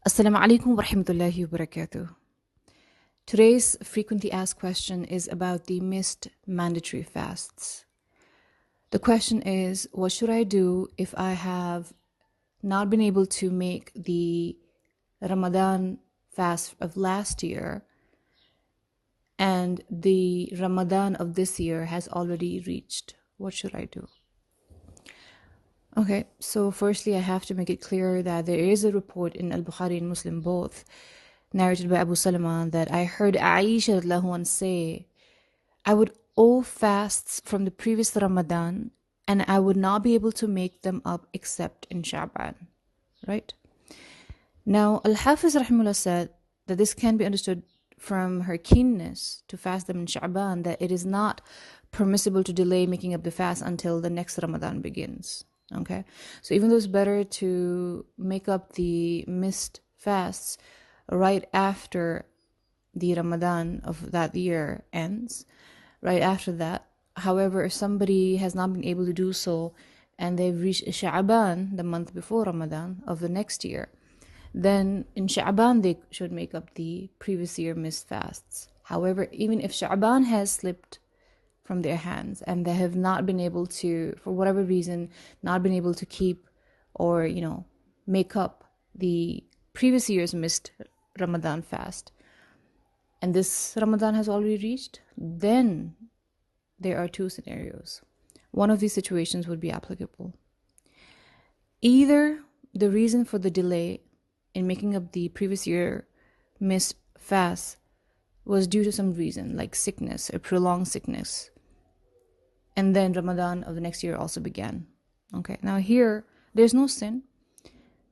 Assalamu alaikum wa rahmatullahi wa barakatuh. Today's frequently asked question is about the missed mandatory fasts. The question is, what should I do if I have not been able to make the Ramadan fast of last year and the Ramadan of this year has already reached? What should I do? Okay, so firstly, I have to make it clear that there is a report in Al-Bukhari and Muslim both, narrated by Abu Salama, that I heard Aisha radhiyallahu anha say, I would owe fasts from the previous Ramadan and I would not be able to make them up except in Sha'ban, right? Now, Al-Hafiz rahimahullah said that this can be understood from her keenness to fast them in Sha'ban, that it is not permissible to delay making up the fast until the next Ramadan begins. Okay, so even though it's better to make up the missed fasts right after the Ramadan of that year ends, right after that, however, if somebody has not been able to do so and they've reached Sha'ban, the month before Ramadan of the next year, then in Sha'ban they should make up the previous year missed fasts. However, even if Sha'ban has slipped from their hands and they have not been able to, for whatever reason, not been able to keep or, make up the previous year's missed Ramadan fast, and this Ramadan has already reached, then there are two scenarios. One of these situations would be applicable. Either the reason for the delay in making up the previous year missed fast was due to some reason, like sickness or prolonged sickness, and then Ramadan of the next year also began. Okay, now here, there's no sin.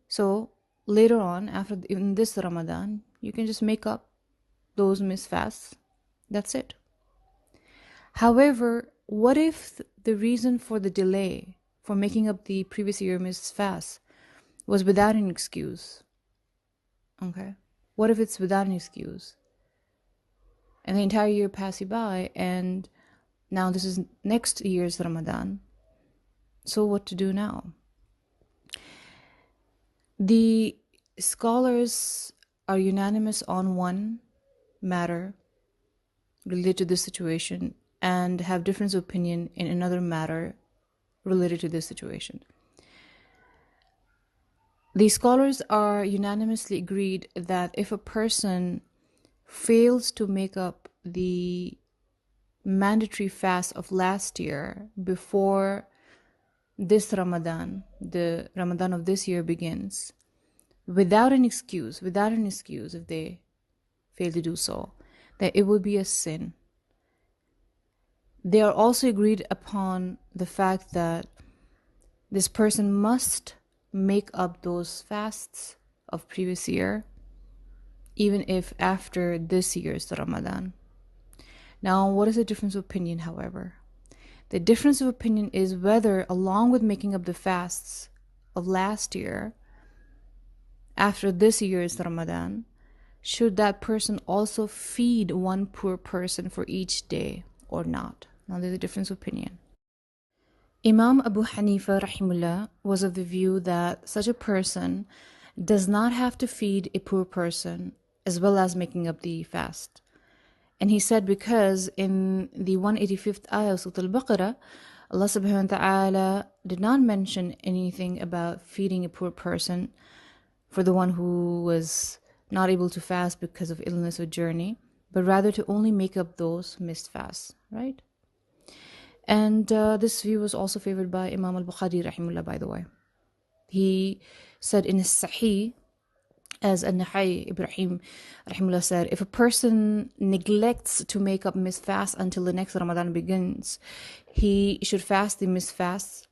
So later on, after in this Ramadan, you can just make up those missed fasts. That's it. However, what if the reason for the delay for making up the previous year missed fast was without an excuse? Okay, what if it's without an excuse? And the entire year passed you by, and now this is next year's Ramadan. So what to do now? The scholars are unanimous on one matter related to this situation and have difference of opinion in another matter related to this situation. The scholars are unanimously agreed that if a person fails to make up the mandatory fast of last year before this Ramadan, the Ramadan of this year begins, without an excuse, if they fail to do so, that it would be a sin. They are also agreed upon the fact that this person must make up those fasts of previous year, even if after this year's Ramadan. Now, what is the difference of opinion, however? The difference of opinion is whether, along with making up the fasts of last year, after this year's Ramadan, should that person also feed one poor person for each day or not? Now, there's a difference of opinion. Imam Abu Hanifa, rahimullah, was of the view that such a person does not have to feed a poor person as well as making up the fast. And he said, because in the 185th ayah of Surah Al-Baqarah, Allah subhanahu wa ta'ala did not mention anything about feeding a poor person for the one who was not able to fast because of illness or journey, but rather to only make up those missed fasts, right? And this view was also favored by Imam al-Bukhari, rahimullah, by the way. He said in his Sahih, as An-Nahai Ibrahim rahimullah said, if a person neglects to make up missed fast until the next Ramadan begins, he should fast the missed fasts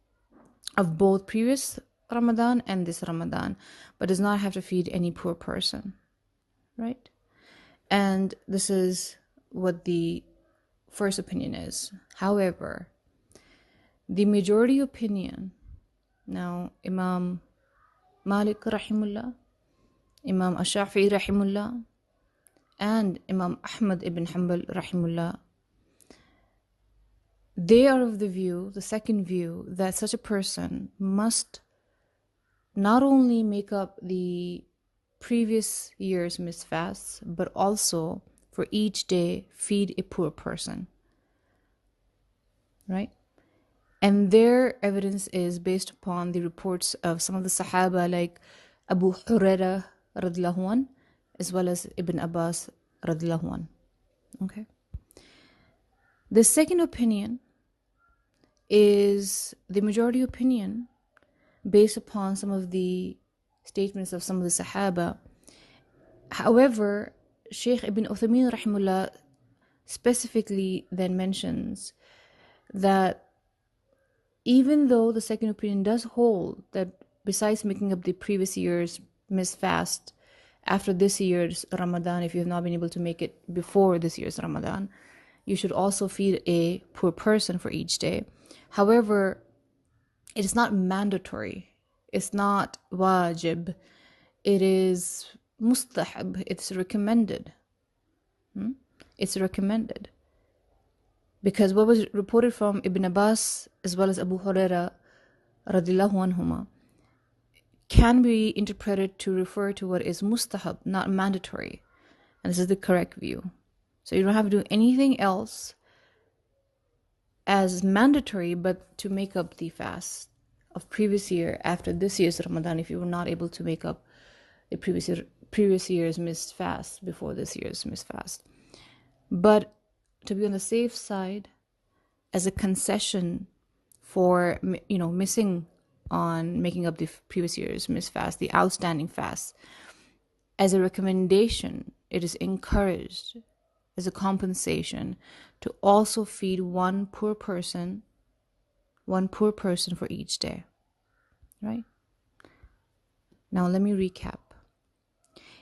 of both previous Ramadan and this Ramadan, but does not have to feed any poor person, right? And this is what the first opinion is. However, the majority opinion, now Imam Malik rahimullah, Imam Ash-Shafi'i rahimullah, and Imam Ahmad ibn Hanbal rahimullah, they are of the view, the second view, that such a person must not only make up the previous year's missed fasts, but also for each day feed a poor person, right? And their evidence is based upon the reports of some of the Sahaba like Abu Huraira radiallahu anh, as well as Ibn Abbas radiallahu anh. Okay. The second opinion is the majority opinion based upon some of the statements of some of the Sahaba. However, Sheikh Ibn Uthaymeen rahimullah specifically then mentions that even though the second opinion does hold that besides making up the previous year's missed fast after this year's Ramadan, if you have not been able to make it before this year's Ramadan, you should also feed a poor person for each day. However, it is not mandatory. It's not wajib. It is mustahab. It's recommended. It's recommended. Because what was reported from Ibn Abbas as well as Abu Huraira radiallahu anhuma can be interpreted to refer to what is mustahab, not mandatory. And this is the correct view. So you don't have to do anything else as mandatory but to make up the fast of previous year after this year's Ramadan if you were not able to make up the previous year's missed fast before this year's missed fast. But to be on the safe side, as a concession for, missing on making up the previous year's missed fast, the outstanding fast, as a recommendation, it is encouraged as a compensation to also feed one poor person for each day, right? Now let me recap.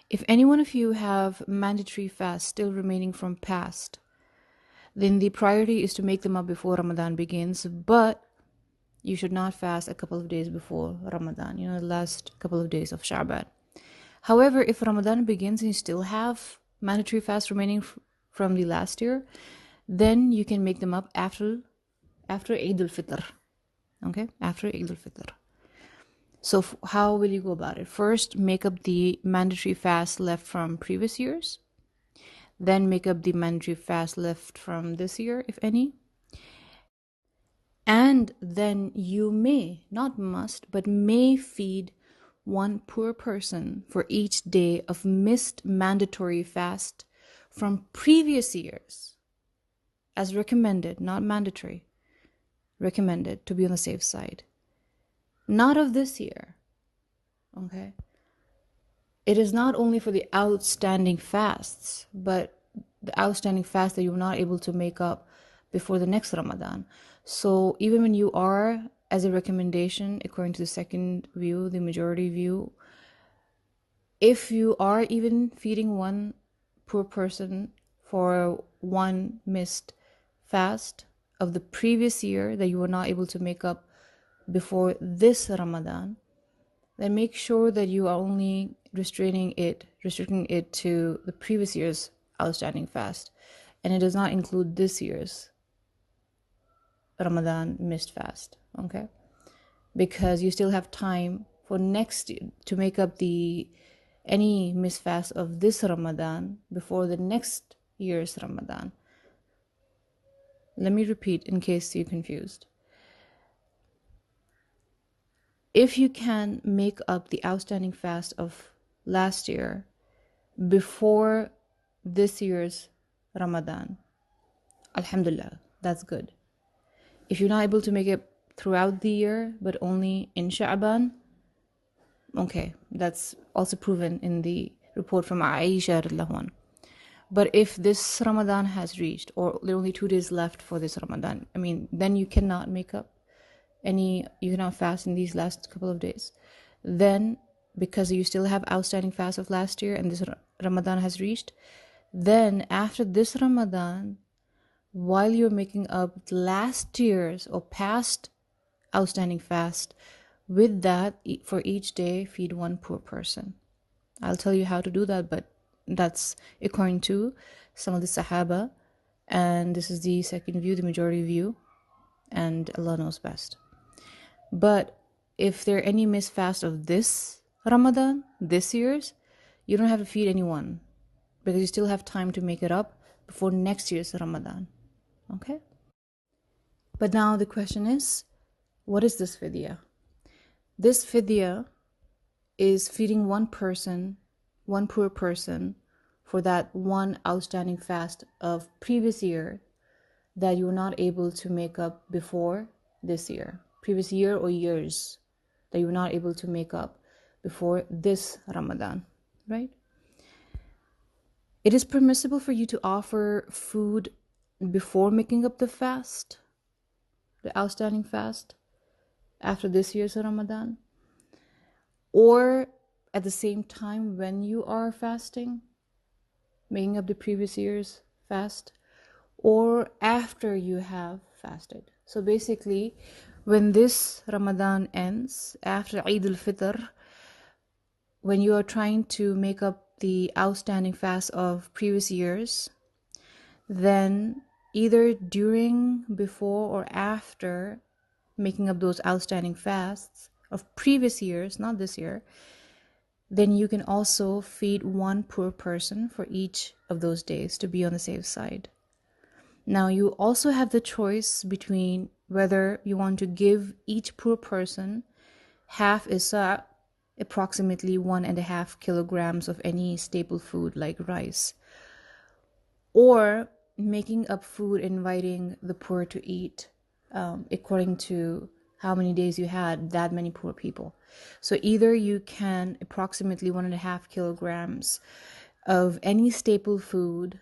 If any one of you have mandatory fasts still remaining from past, then the priority is to make them up before Ramadan begins, but you should not fast a couple of days before Ramadan, the last couple of days of Sha'ban. However, if Ramadan begins and you still have mandatory fasts remaining from the last year, then you can make them up after Eid al-Fitr. Okay? After Eid al-Fitr. So how will you go about it? First, make up the mandatory fast left from previous years. Then make up the mandatory fast left from this year, if any. And then you may, not must, but may feed one poor person for each day of missed mandatory fast from previous years, as recommended, not mandatory, recommended to be on the safe side. Not of this year, okay? It is not only for the outstanding fasts, but the outstanding fast that you were not able to make up before the next Ramadan. So even when you are, as a recommendation, according to the second view, the majority view, if you are even feeding one poor person for one missed fast of the previous year that you were not able to make up before this Ramadan, then make sure that you are only restricting it to the previous year's outstanding fast, and it does not include this year's Ramadan missed fast, okay? Because you still have time for next year to make up any missed fast of this Ramadan before the next year's Ramadan. Let me repeat in case you're confused. If you can make up the outstanding fast of last year before this year's Ramadan, alhamdulillah, that's good. If you're not able to make it throughout the year, but only in Sha'ban, okay, that's also proven in the report from Aisha radiallahu anha. But if this Ramadan has reached, or there are only 2 days left for this Ramadan, then you cannot make up you cannot fast in these last couple of days. Then, because you still have outstanding fast of last year and this Ramadan has reached, then after this Ramadan, while you're making up last year's or past outstanding fast, with that, for each day, feed one poor person. I'll tell you how to do that, but that's according to some of the Sahaba, and this is the second view, the majority view, and Allah knows best. But if there are any missed fast of this Ramadan, this year's, You don't have to feed anyone because you still have time to make it up before next year's Ramadan. Okay? But now the question is, what is this fidya? This fidya is feeding one person, one poor person, for that one outstanding fast of previous year that you were not able to make up before this year. Previous year or years that you were not able to make up before this Ramadan, right? It is permissible for you to offer food before making up the fast, the outstanding fast, after this year's Ramadan, or at the same time when you are fasting, making up the previous year's fast, or after you have fasted. So basically, when this Ramadan ends, after Eid al-Fitr, when you are trying to make up the outstanding fast of previous years, then either during, before, or after making up those outstanding fasts of previous years, not this year, then you can also feed one poor person for each of those days to be on the safe side. Now, you also have the choice between whether you want to give each poor person half isa, approximately 1.5 kilograms of any staple food like rice, or making up food, inviting the poor to eat according to how many days you had that many poor people. So either you can approximately 1.5 kilograms of any staple food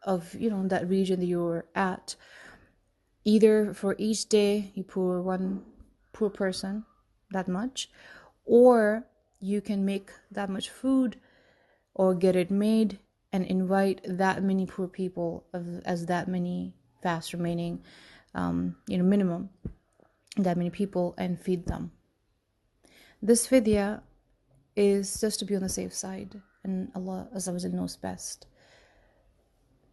of that region that you're at. Either for each day you pour one poor person that much, or you can make that much food or get it made and invite that many poor people as that many fast remaining, minimum, that many people, and feed them. This fidya is just to be on the safe side, and Allah Azza wa Jalla knows best.